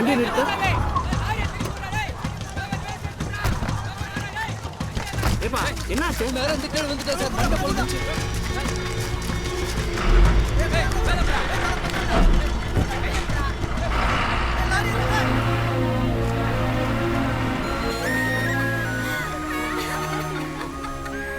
வண்டி நிறுத்து. ஏப்பா என்னாச்சு? நேரம் இந்த கேடு வந்துட்டேன் சார். மண்டை போடுச்சு.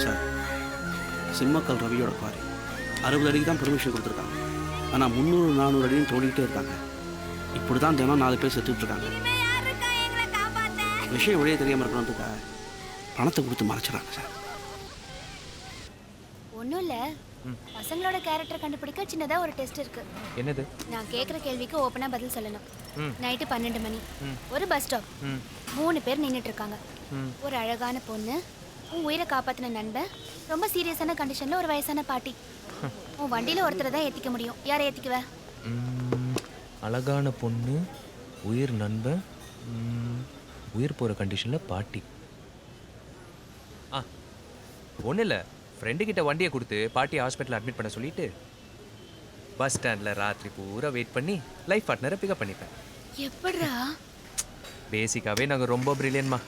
சார், சிம்மக்கல் ரவியோட குவாரி 60 அடிக்கு தான் பெர்மிஷன் கொடுத்துருக்காங்க. ஆனால் 300-400 அடியும் தோண்டிகிட்டே இருக்காங்க. இப்படி தான் தினம் 4 பேர் செத்துட்டு இருக்காங்க. விஷயம் வெளியே தெரியாமல் இருக்கணுன்றதுக்காக பணத்தை கொடுத்து மறைச்சிடறாங்க சார். ஒன்றும் இல்லை, பசங்களோட கேரக்டர் கண்டுபிடிக்க சின்னதாக ஒரு டெஸ்ட் இருக்கு. என்னது? நான் கேட்குற கேள்விக்கு ஓப்பனாக பதில் சொல்லணும். நைட்டு 12 மணி, ஒரு பஸ் ஸ்டாப், 3 பேர் நின்றுட்டு இருக்காங்க. ஒரு அழகான பொண்ணு, உன் உயிரை காப்பாற்றின நண்பன், ரொம்ப சீரியஸான கண்டிஷனில் ஒரு வயசான பாட்டி. உன் வண்டியில் ஒருத்தரை தான் ஏற்றிக்க முடியும். யாரை ஏற்றிக்குவ? அழகான பொண்ணு, உயிர் நண்பன், உயிர் போகிற கண்டிஷனில் பாட்டி. ஒன்றும் இல்லை, ஃப்ரெண்டு கிட்ட வண்டியை கொடுத்து பாட்டியை ஹாஸ்பிட்டலில் அட்மிட் பண்ண சொல்லிட்டு பஸ் ஸ்டாண்டில் ராத்திரி பூரா வெயிட் பண்ணி லைஃப் பார்ட்னரை பிக்கப் பண்ணிப்பேன். எப்படிரா? பேசிக்காகவே நாங்கள் ரொம்ப பிரில்லியன்மா.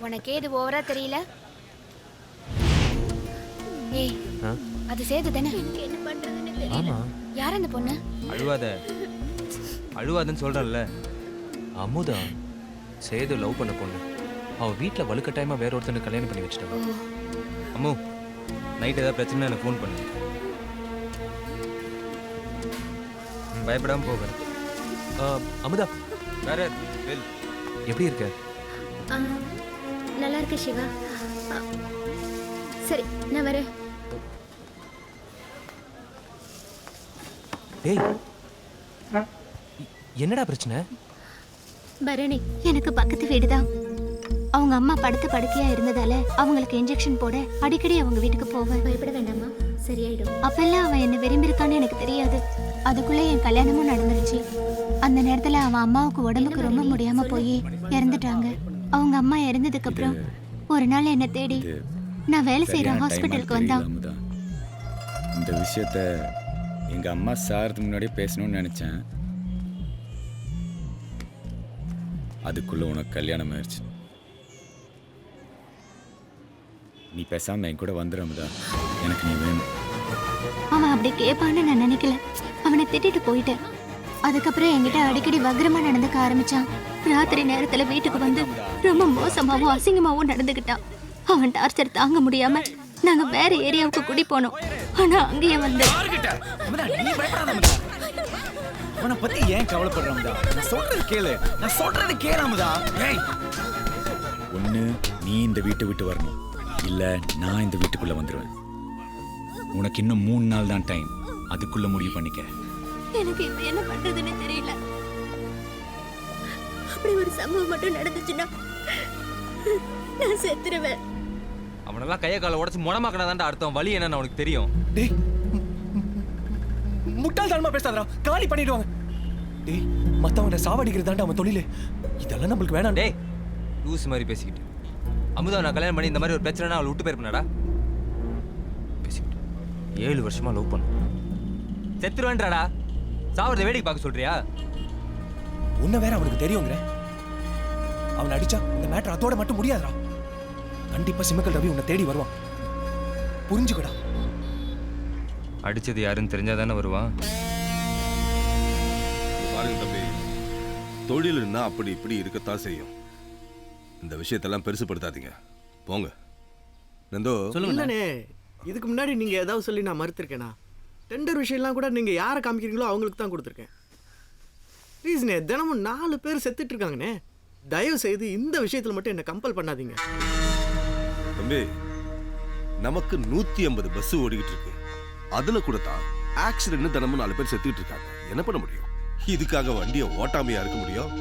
உனக்கே இது ஓவரா தெரியல? ஏய், அது சேது தானே? என்ன பண்றதுன்னு தெரியல. ஆமா. யார் அந்த பொண்ணு? அழுவாதன்னு சொல்கிறல்ல, அமுதா. சேது லவ் பண்ண பொண்ணு. அவள் வீட்டில் வலுக்கட்டாயமாக வேற ஒருத்தனுக்கு கல்யாணம் பண்ணி வச்சுட்டாங்க. அம்மு, நைட் ஏதாவது பிரச்சனை எனக்கு ஃபோன் பண்ணு. பயப்படாமல் போகிறேன். அமுதா, வேற எப்படி இருக்க? நல்லா இருக்க சிவா. சரி, நான் வரேன். டேய், என்னடா பிரச்சனை? பரணி, எனக்கு பக்கத்து வீடுதான். அவங்க அம்மா படுத்த படுக்கையா இருந்ததால அவங்களுக்கு இன்ஜெக்ஷன் போட அடிக்கடி அவங்க வீட்டுக்கு போவேன். பயப்பட வேண்டாமா, சரியாயிடும். அப்பெல்லாம் அவன் என்ன விரும்பியிருக்கான்னு எனக்கு தெரியாது. அதுக்குள்ளே என் கல்யாணமும் நடந்துருச்சு. அந்த நேரத்துல அவன் அம்மாவுக்கு உடம்புக்கு ரொம்ப முடியாம போய் இறந்துட்டாங்க. அவங்க அம்மா இறந்ததுக்கு அப்புறம் ஒரு நாள் என்ன தேடி நான் வேலை செய்யற ஹாஸ்பிட்டலுக்கு வந்தான். இந்த விஷயத்த எங்க அம்மா சாருக்கு முன்னாடியே பேசணும்னு நினைச்சேன். அதுக்குள்ள உனக்கு கல்யாணம் ஆயிடுச்சு. நீ பேசாம என் கூட வந்துடு அமுதா. எனக்கு நீ வேணும். அவன் அப்படி கேட்பான்னு நான் நினைக்கல. அவனை திட்டிட்டு போயிட்டேன். அதுக்கப்புறம் என்கிட்ட அடிக்கடி வக்ரமா நடந்துக்க ஆரம்பிச்சான். ராத்திரி நேரத்துல வீட்டுக்கு வந்து ரொம்ப மோசமாவும் அசிங்கமாவும் நடந்துக்கிட்டான். அவன் டார்ச்சர் தாங்க முடியாம நாங்க வேற ஏரியாவுக்கு குடி போனோம். ஆனா அங்கேயே வந்து அவனை பத்தி ஏன் கவலைப்படுறாமதா? நான் சொல்றது கேளாமதா? ஒண்ணு நீ இந்த வீட்டை விட்டு வரணும், இல்ல நான் இந்த வீட்டுக்குள்ள வந்துருவேன். உனக்கு இன்னும் 3 நாள் தான் டைம். அதுக்குள்ள முடிவு பண்ணிக்க. எனக்கு இப்ப என்ன பண்றதுன்னு தெரியல. அப்படி ஒரு சம்பவம் மட்டும் நடந்துச்சுன்னா நான் செத்துருவேன். அவனெல்லாம் கையை காலை உடச்சு முடமாக்கினாதான்டா அர்த்தம். வலி என்னன்னு அவனுக்கு தெரியும். டேய், முட்டாள்தனமா பேசாதடா, காலி பண்ணிடுவாங்க. டேய், மத்தவங்க சாவடிக்கிறது தான்டா அவன் தொழிலே. இதெல்லாம் நம்மளுக்கு வேணாம். டேய், லூஸ் மாதிரி பேசிக்கிட்டு. அமுதா நான் கல்யாணம் பண்ணி இந்த மாதிரி ஒரு பிரச்சனைனா அவளை விட்டு போயிருப்பேனடா. பேசிக்கிட்டு 7 வருஷமா லவ் பண்ண செத்துருவேன்றாடா. சாவறத வேடிக்கை பார்க்க சொல்றியா? உன்னை வேற அவனுக்கு தெரியுங்கிற. அவன் அடிச்சா இந்த மேட்டர் அதோட மட்டும் முடியாதுடா. கண்டிப்பா சிம்மக்கல் ரவி உன்னை தேடி வருவான். புரிஞ்சுக்கடா. அடிச்சது யாருன்னு தெரிஞ்சாதானே வருவான். பாருங்க தம்பி, தொழில்னா அப்படி இப்படி இருக்கத்தான் செய்யும். இந்த விஷயத்தெல்லாம் பெருசுப்படுத்தாதீங்க, போங்க. நந்தோ சொல்லுங்கண்ணே. இதுக்கு முன்னாடி நீங்க ஏதாவது சொல்லி நான் மறுத்திருக்கேனா? டெண்டர் விஷயம்லாம் கூட நீங்க யாரை காமிக்கிறீங்களோ அவங்களுக்கு தான் கொடுத்துருக்கேன். ப்ளீஸ்ண்ணே, தினமும் 4 பேர் செத்துட்டு இருக்காங்கண்ணே. தயவு செய்து இந்த விஷயத்துல மட்டும் என்ன கம்பல் பண்ணாதீங்க. தம்பி, நமக்கு 150 பஸ் ஓடிக்கிட்டு இருக்கு. அதுல கூட தான் ஆக்சிடென்ட் தினமும் 4 பேர் செத்துக்கிட்டு இருக்காங்க. என்ன பண்ண முடியும்? இதுக்காக வண்டியை ஓட்டாமையா இருக்க முடியும்?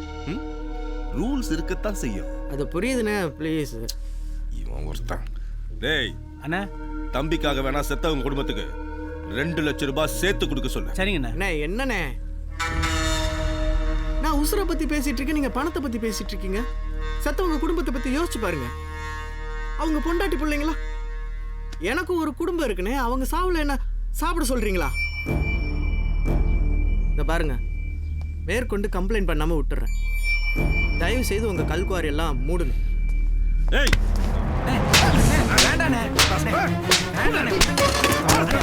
ரூல்ஸ் இருக்கத்தான் செய்யும். அது புரியுதுண்ணே, ப்ளீஸ். இவன் ஒருத்தன். டேய் அண்ணா, தம்பிக்காக வேணா செத்தவங்க குடும்பத்துக்கு 2 லட்சம் ரூபாய் சேர்த்து கொடுக்க சொல்லு. சரிங்கண்ணா. என்னண்ணே, நான் உசுரை பத்தி பேசிட்டு இருக்கேன், நீங்க பணத்தை பத்தி பேசிட்டு இருக்கீங்க. செத்தவங்க குடும்பத்தை பத்தி யோசிச்சு பாருங்க. அவங்க பொண்டாட்டி பிள்ளைங்களா? எனக்கும் ஒரு குடும்பம் இருக்குண்ணே. அவங்க சாவுல என்ன சாப்பிட சொல்றீங்களா? இந்த பாருங்க, மேற்கொண்டு கம்ப்ளைண்ட் பண்ணாம விட்டுறேன். தயவு செய்து உங்க கல்குவாரி எல்லாம் மூடுங்க. ஏய் வேண்டாண்ணே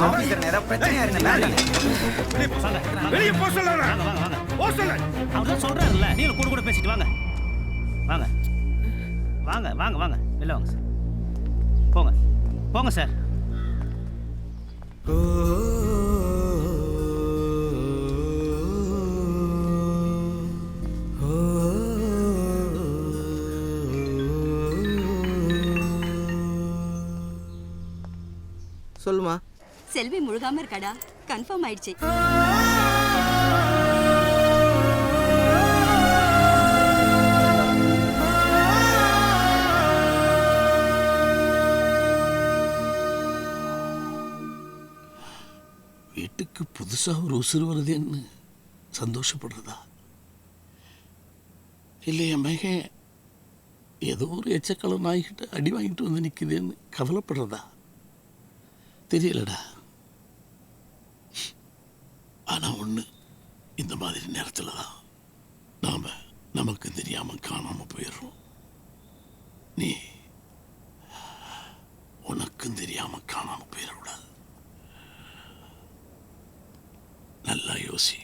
ஆபீசர் ஏதாவது பிரச்சனையா இருந்தா வெளிய போ சொல்லறா. போ சொல்ல. அவர்தான் சொல்றாருல்ல, நீங்க கூட கூட பேசிட்டு வாங்க. வாங்க வாங்க வாங்க வாங்க வெளில வாங்க சார். போங்க போங்க சார். சொல்லுமா. செல்வி முழுகாம இருக்காடா, கன்ஃபார்ம் ஆயிடுச்சு. வீட்டுக்கு புதுசா ஒரு உசுறு வருதுன்னு சந்தோஷப்படுறதா, இல்லை என் மகன் ஏதோ ஒரு எச்சக்கலை நாய்கிட்ட அடி வாங்கிட்டு வந்து நிற்குதுன்னு கவலைப்படுறதா தெரியலடா. ஆனா ஒண்ணு, இந்த மாதிரி நேரத்துல தான் நாம நமக்கு தெரியாம காணாம போயிடுறோம். நீ உனக்கும் தெரியாம காணாம போயிடக்கூடாது. நல்லா யோசி.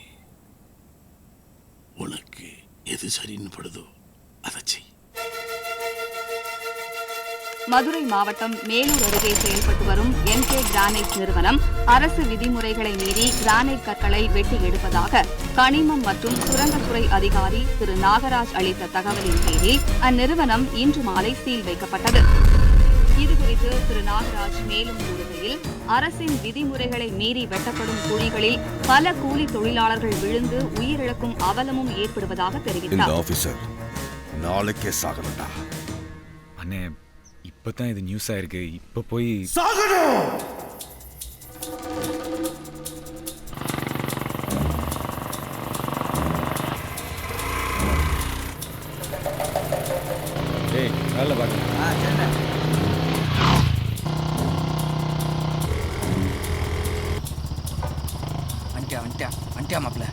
உனக்கு எது சரின்னு படுதோ அதை செய். மதுரை மாவட்டம் மேலூர் அருகே செயல்பட்டு வரும் MK கிரானைட் நிறுவனம் அரசு விதிமுறைகளை மீறி கிரானைட் கற்களை வெட்டி எடுப்பதாக கனிமம் மற்றும் சுரங்கத்துறை அதிகாரி திரு நாகராஜ் அளித்த தகவலின் பேரில் அந்நிறுவனம் இன்று மாலை சீல் வைக்கப்பட்டது. இதுகுறித்து திரு நாகராஜ் மேலும் கூறுகையில், அரசின் விதிமுறைகளை மீறி வெட்டப்படும் குழிகளில் பல கூலி தொழிலாளர்கள் விழுந்து உயிரிழக்கும் அவலமும் ஏற்படுவதாக தெரிவித்தார். ஆபீசர் நாளைக்கே சாகணும்டா. அண்ணே, இப்பதான் இது நியூஸ் ஆயிருக்கு. இப்ப போய் சாகணும். ஏய், வேலை பாருங்க. வந்துட்டியா மாப்பிள்ள.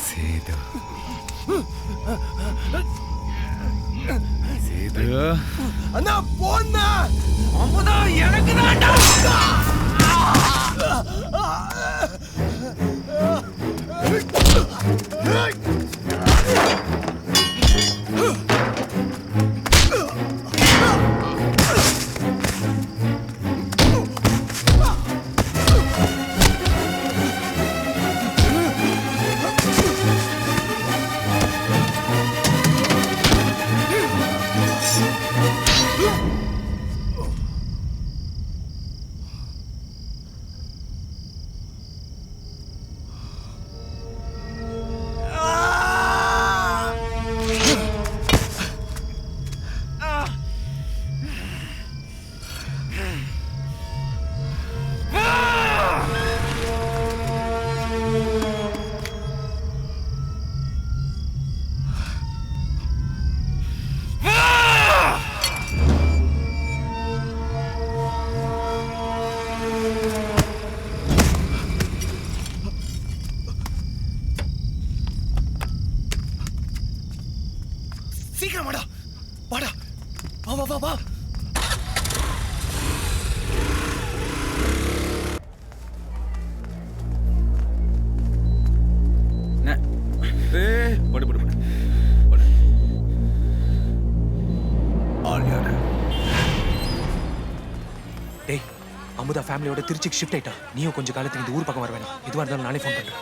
சேது, சேது, அண்ணா போண்ணா, அமுதம் எனக்கு தான்டா. அமுதா ஃபேமிலியோட திருச்சிக்கு ஷிஃப்ட் ஆயிட்டா. நீயும் கொஞ்சம் காலத்துக்கு இந்த ஊர் பக்கம் வர வேணாம். எதுவாக இருந்தாலும் நானே ஃபோன் பண்றேன்.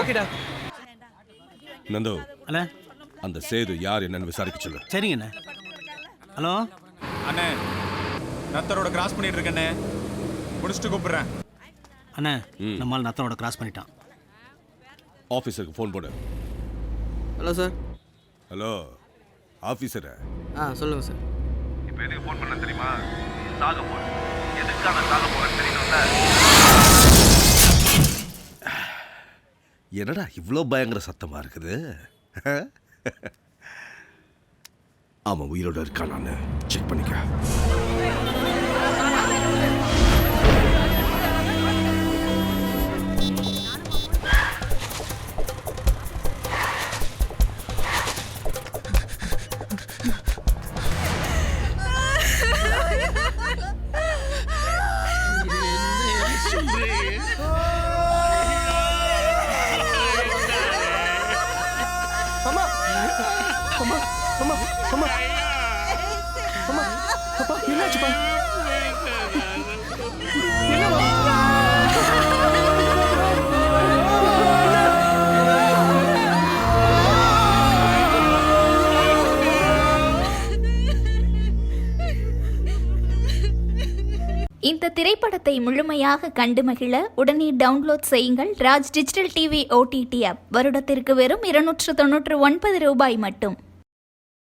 ஓகேடா. நந்தோ அண்ணே அந்த சேது யார் என்னன்னு விசாரிக்க சொல்லு. சரிங்கண்ணே. ஹலோ அண்ணே, நத்தரோட கிராஸ் பண்ணிட்டு இருக்கண்ணே. முடிச்சுட்டு கூப்பிடுறேன். அண்ணே நம்மால் நத்தனோட கிராஸ் பண்ணிட்டான். ஆஃபீஸருக்கு ஃபோன் போடு. Hello sir. ஹலோ ஆஃபீஸரை. சொல்லுங்கள் சார். இப்போ எதுக்கு ஃபோன் பண்ண தெரியுமா? சாக போகிறேன். எதுக்காக சாக போகிறேன்னு தெரியணும்ல. என்னடா இவ்வளோ பயங்கர சத்தமாக இருக்குது? அவன் உயிரோட இருக்கானான்னு செக் பண்ணிக்க. என்னாச்சுப்பா? இந்த திரைப்படத்தை முழுமையாக கண்டு மகிழ உடனே டவுன்லோட் செய்யுங்கள் Raj digital TV OTT app. வருடத்திற்கு வெறும் 299 ரூபாய் மட்டும்.